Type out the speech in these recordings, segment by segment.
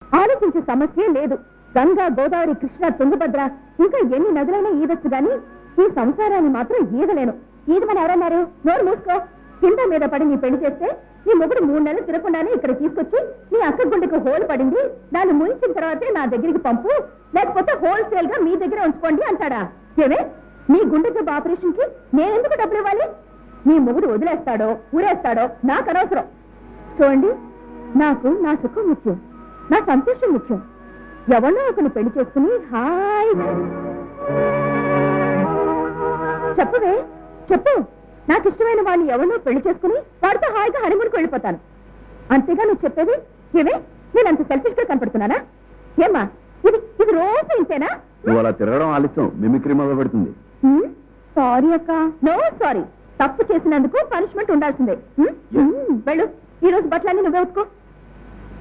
ఆలోచించే సమస్యే లేదు. గంగా, గోదావరి, కృష్ణ, తుంగభద్ర ఇంకా ఎన్ని నదులైనా ఈదొచ్చు గాని ఈ సంసారాన్ని మాత్రం ఈదలేను. ఈదమని ఎవరన్నారు? నోరు మూసుకో. కింద మీద పడి నీ పెళ్లి చేస్తే నీ మొగుడు 3 నెలలు తిరగకుండానే ఇక్కడ తీసుకొచ్చి నీ అక్క గుండెకి హోల్ పడింది, దాన్ని ముయించిన తర్వాతే నా దగ్గరికి పంపు, లేకపోతే హోల్సేల్ గా మీ దగ్గర ఉంచుకోండి అంటాడా? ఏమే, మీ గుండె జబ్బు ఆపరేషన్ కి నేనెందుకు డబ్బులు ఇవ్వాలి? మీ మొగుడు వదిలేస్తాడో ఊరేస్తాడో నాకు అనవసరం. చూడండి, నాకు నా సుఖం ముఖ్యం, నా సంతోషం ముఖ్యం. ఎవరినో ఒకరిని పెళ్లి చేసుకుని హాయ్ చెప్పవే, చెప్పు. నాకు ఇష్టమైన వాడిని ఎవరినో పెళ్లి చేసుకుని వాడితో హాయిగా హనీమూన్కి వెళ్ళిపోతాను. అంతేగా నువ్వు చెప్పేది? ఏమే, నేను అంత సెల్ఫిష్ గా కనపడుతున్నానా? ఏమ్మా, ఇది రోజు ఇంతేనా? నువ్వు అలా తిరగడం ఆలస్యం, మిమిక్రీ మొదలు పెడుతుంది. సారీ అక్క. No sorry. తప్పు చేసినందుకు పనిష్మెంట్ ఉండాల్సిందే. వెళ్ళు, ఈ రోజు బట్టలన్నీ నువ్వే ఉతుకో.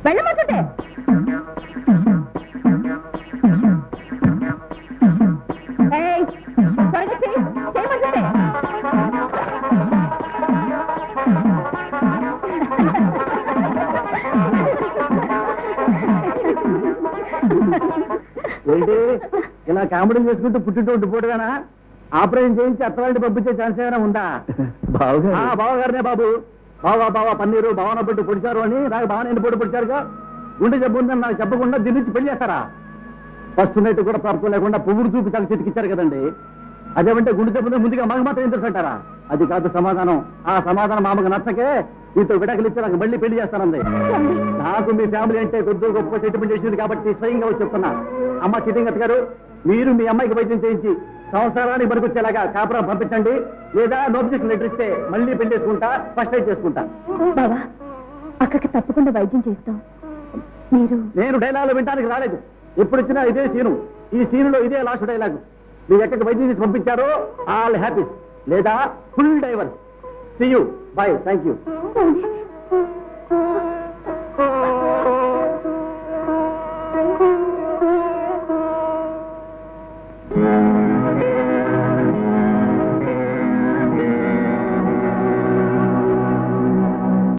వెళ్ళమంటుంటే త్వరగా చేయమంటుంటే. ఏంటి ఇలా కామెడీ చేసుకుంటూ పుట్టింటూ ఉండిపోవడమేనా? ఆపరేషన్ చేయించి అత్తవాళ్ళని పంపించే ఛాన్స్ ఏమైనా ఉందా? బావగారినే బాబు, బావా పన్నీరు భావన పెట్టి పొడిచారు అని నాకు భావన ఎన్ని పొడి పొడిచారుగా. గుండె జబ్బు ఉందని నాకు చెప్పకుండా దీని నుంచి పెళ్లి చేస్తారా? ఫస్ట్ నైట్ కూడా ప్రాప్తం లేకుండా పువ్వుడు చూపి చాలా చితికిచ్చారు కదండి. అదేమంటే గుండె జబ్బు ముందుగా మాకు మాత్రం ఏం తెలుసుంటారా? అది కాదు సమాధానం. ఆ సమాధానం మామకు నచ్చకే మీతో విడాకులు ఇచ్చి నాకు మళ్ళీ పెళ్లి చేస్తానంది. నాకు మీ ఫ్యామిలీ అంటే కొద్దిగా గొప్ప సెటిల్మెంట్ చేసింది కాబట్టి స్వయంగా వచ్చి చెప్తున్నా. అమ్మ చిటింగ్ గారు, మీరు మీ అమ్మాయికి వైద్యం చేయించి సంవత్సరానికి పనికొచ్చేలాగా కాపురం పంపించండి, లేదా నోటిఫికేషన్ లెటర్ ఇస్తే మళ్ళీ పెళ్లి చేసుకుంటా, ఫస్ట్ ఎయిడ్ చేసుకుంటా. బాబా, అక్కకి తప్పకుండా వైద్యం చేస్తాం. నేను డైలాగులు వినడానికి రాలేదు. ఎప్పుడు వచ్చినా ఇదే సీను. ఈ సీనులో ఇదే లాస్ట్ డైలాగు. మీరు ఎక్కడికి వైద్యం చేసి పంపించారో ఆల్ హ్యాపీ, లేదా full divorce. See you, bye, thank you.